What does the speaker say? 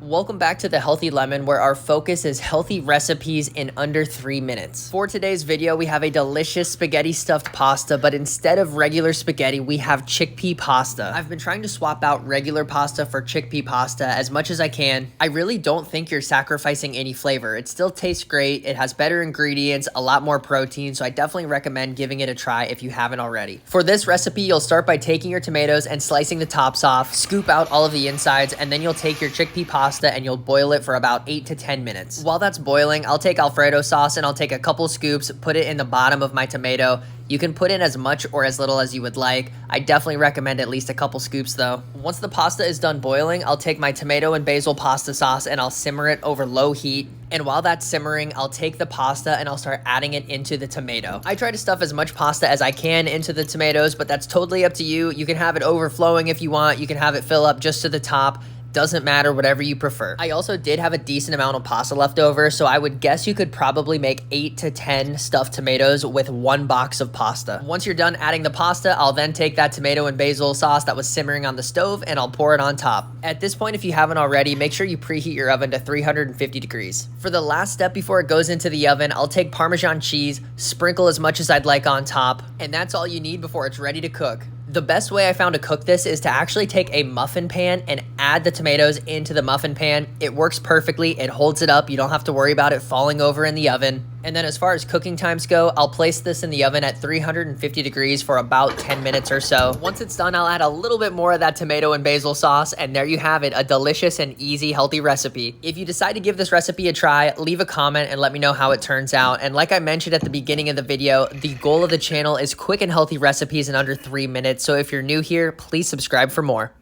Welcome back to the Healthy Lemon, where our focus is healthy recipes in under 3 minutes. For today's video, we have a delicious spaghetti stuffed pasta, but instead of regular spaghetti, we have chickpea pasta. I've been trying to swap out regular pasta for chickpea pasta as much as I can. I really don't think you're sacrificing any flavor. It still tastes great, it has better ingredients, a lot more protein, so I definitely recommend giving it a try if you haven't already. For this recipe, you'll start by taking your tomatoes and slicing the tops off, scoop out all of the insides, and then you'll take your chickpea pasta and you'll boil it for about 8 to 10 minutes. While that's boiling, I'll take Alfredo sauce and I'll take a couple scoops, put it in the bottom of my tomato. You can put in as much or as little as you would like. I definitely recommend at least a couple scoops though. Once the pasta is done boiling, I'll take my tomato and basil pasta sauce and I'll simmer it over low heat. And while that's simmering, I'll take the pasta and I'll start adding it into the tomato. I try to stuff as much pasta as I can into the tomatoes, but that's totally up to you. You can have it overflowing if you want. You can have it fill up just to the top. Doesn't matter, whatever you prefer. I also did have a decent amount of pasta left over, so I would guess you could probably make 8 to 10 stuffed tomatoes with 1 box of pasta. Once you're done adding the pasta, I'll then take that tomato and basil sauce that was simmering on the stove and I'll pour it on top. At this point, if you haven't already, make sure you preheat your oven to 350 degrees. For the last step before it goes into the oven, I'll take Parmesan cheese, sprinkle as much as I'd like on top, and that's all you need before it's ready to cook. The best way I found to cook this is to actually take a muffin pan and add the tomatoes into the muffin pan. It works perfectly. It holds it up. You don't have to worry about it falling over in the oven. And then as far as cooking times go, I'll place this in the oven at 350 degrees for about 10 minutes or so. Once it's done, I'll add a little bit more of that tomato and basil sauce, and there you have it, a delicious and easy, healthy recipe. If you decide to give this recipe a try, leave a comment and let me know how it turns out. And like I mentioned at the beginning of the video, the goal of the channel is quick and healthy recipes in under 3 minutes. So if you're new here, please subscribe for more.